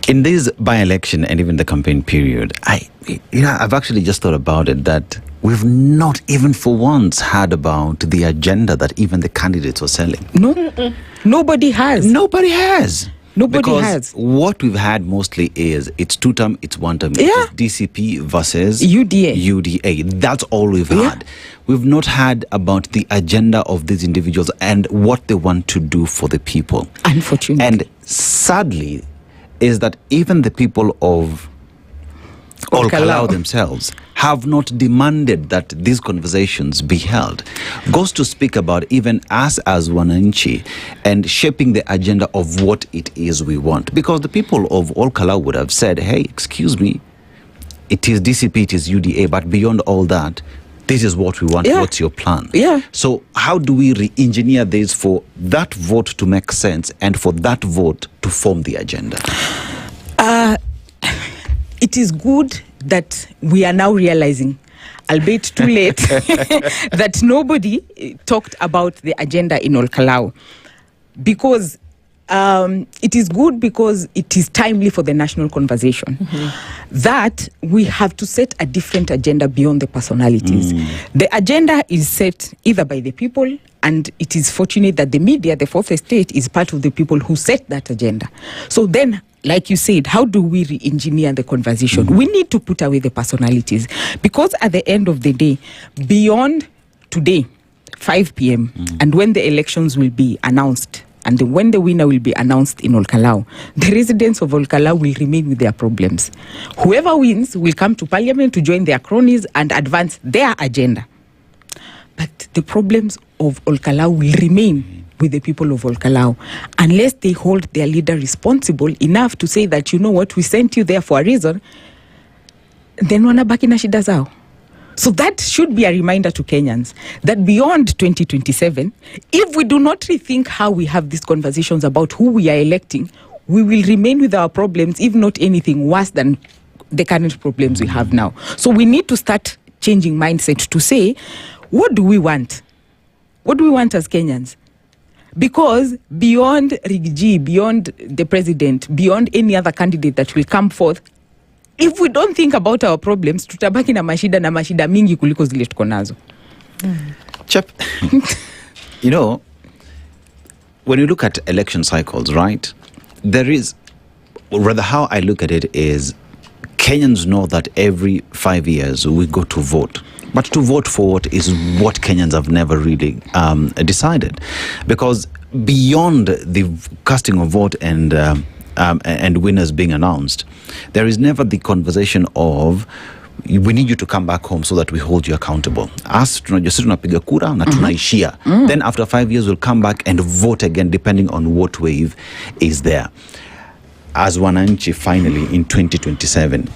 In this by-election and even the campaign period, I've actually just thought about it, that we've not even for once heard about the agenda that even the candidates were selling. No, nobody has. Nobody has. Nobody because has. What we've had mostly is it's 2-term, it's 1-term. Yeah. It's DCP versus UDA. That's all we've had. We've not heard about the agenda of these individuals and what they want to do for the people. Unfortunately. And sadly, is that even the people of Olkalau themselves have not demanded that these conversations be held. Goes to speak about even us as Wananchi and shaping the agenda of what it is we want. Because the people of Olkalau would have said, hey, excuse me, it is DCP, it is UDA, but beyond all that, this is what we want. Yeah. What's your plan? Yeah. So how do we re-engineer this for that vote to make sense and for that vote to form the agenda? It is good that we are now realizing, albeit too late, that nobody talked about the agenda in Olkalau. Because it is good because it is timely for the national conversation. Mm-hmm. That we have to set a different agenda beyond the personalities. The agenda is set either by the people, and it is fortunate that the media, the fourth estate, is part of the people who set that agenda. So then, like you said, how do we re-engineer the conversation? We need to put away the personalities. Because at the end of the day, beyond today, 5 p.m., and when the elections will be announced, and when the winner will be announced in Olkalau, the residents of Olkalau will remain with their problems. Whoever wins will come to parliament to join their cronies and advance their agenda. But the problems of Olkalau will remain with the people of Olkalau unless they hold their leader responsible enough to say that, you know what, we sent you there for a reason, then wanabaki na shida zao. So that should be a reminder to Kenyans that beyond 2027, if we do not rethink how we have these conversations about who we are electing, we will remain with our problems, if not anything worse than the current problems we have now. So we need to start changing mindset to say, what do we want? What do we want as Kenyans? Because beyond Rigiji, beyond the president, beyond any other candidate that will come forth, if we don't think about our problems, tutabaki na mashida mingi kuliko zile tuko nazo. Chep, you know, when you look at election cycles, right, there is, or rather how I look at it is, Kenyans know that every 5 years we go to vote. But to vote for what is what Kenyans have never really decided. Because beyond the casting of vote and winners being announced, there is never the conversation of, we need you to come back home so that we hold you accountable. Us, tunapiga kura na tunaishia. Then after 5 years, we'll come back and vote again, depending on what wave is there. As Wananchi, finally, in 2027,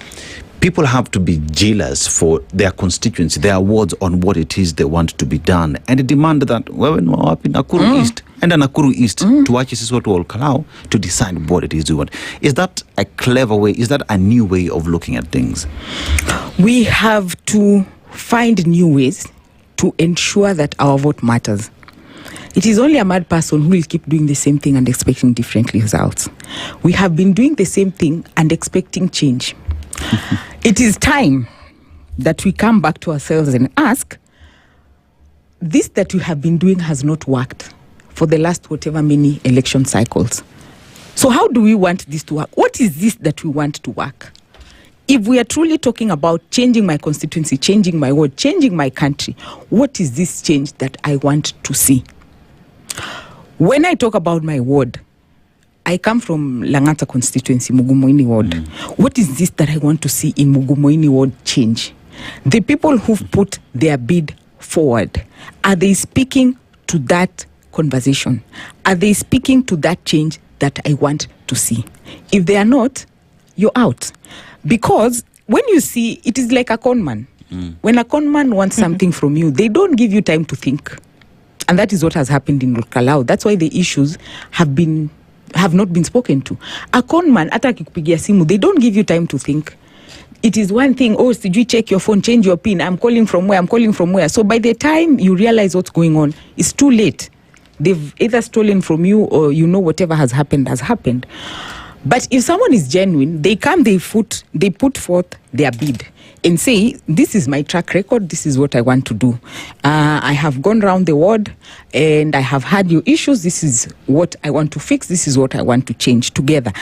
people have to be jealous for their constituency, their wards on what it is they want to be done, and demand that wewe ni wapi Nakuru East and Nakuru East tuache sisi watu wa Olkalau to decide what it is we want. Is that a clever way? Is that a new way of looking at things? We have to find new ways to ensure that our vote matters. It is only a mad person who will keep doing the same thing and expecting different results. We have been doing the same thing and expecting change. It is time that we come back to ourselves and ask, this that we have been doing has not worked for the last whatever many election cycles. So how do we want this to work? What is this that we want to work? If we are truly talking about changing my constituency, changing my ward, changing my country, what is this change that I want to see? When I talk about my ward, I come from Langata constituency, Mugumoini ward. What is this that I want to see in Mugumoini ward change? The people who've put their bid forward, are they speaking to that conversation? Are they speaking to that change that I want to see? If they are not, you're out. Because when you see, it is like a conman. When a conman wants something from you, they don't give you time to think. And that is what has happened in Olkalau. That's why the issues have not been spoken to. A conman, hata akikupigia simu, they don't give you time to think. It is one thing, oh, did you check your phone, change your PIN, I'm calling from where? So by the time you realize what's going on, it's too late. They've either stolen from you or you know whatever has happened has happened. But if someone is genuine, they come, they put forth their bid and say, this is my track record, this is what I want to do. I have gone around the world and I have had your issues, this is what I want to fix, this is what I want to change together.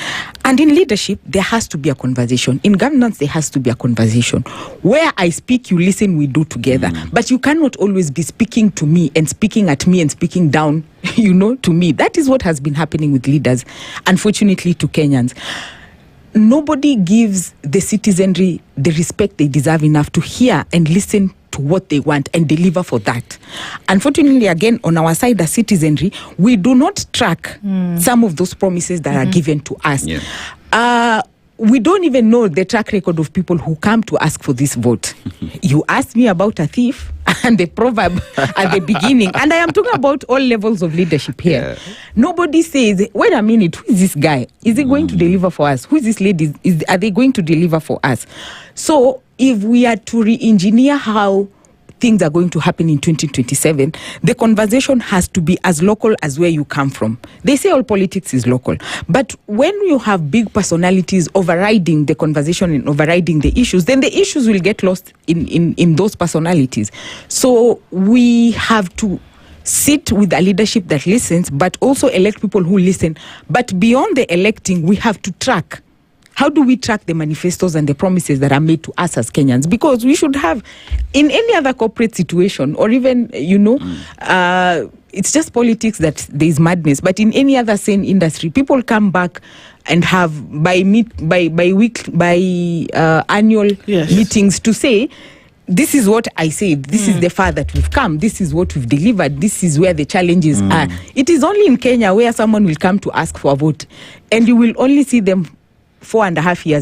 And in leadership, there has to be a conversation. In governance, there has to be a conversation. Where I speak, you listen, we do together. But you cannot always be speaking to me and speaking at me and speaking down, to me. That is what has been happening with leaders, unfortunately, to Kenyans. Nobody gives the citizenry the respect they deserve enough to hear and listen to what they want and deliver for that. Unfortunately, again, on our side as citizenry, we do not track some of those promises that are given to us. Yeah. We don't even know the track record of people who come to ask for this vote. You asked me about a thief and the proverb at the beginning, and I am talking about all levels of leadership here. Yeah. Nobody says, wait a minute, who is this guy? Is he going to deliver for us? Who is this lady? Are they going to deliver for us? So if we are to re-engineer how things are going to happen in 2027, the conversation has to be as local as where you come from. They say all politics is local. But when you have big personalities overriding the conversation and overriding the issues, then the issues will get lost in those personalities. So we have to sit with a leadership that listens, but also elect people who listen. But beyond the electing, we have to track. How do we track the manifestos and the promises that are made to us as Kenyans? Because we should have, in any other corporate situation, or even, it's just politics that there is madness. But in any other sane industry, people come back and have annual meetings to say, this is what I said, this is the far that we've come, this is what we've delivered, this is where the challenges are. It is only in Kenya where someone will come to ask for a vote, and you will only see them 4.5 years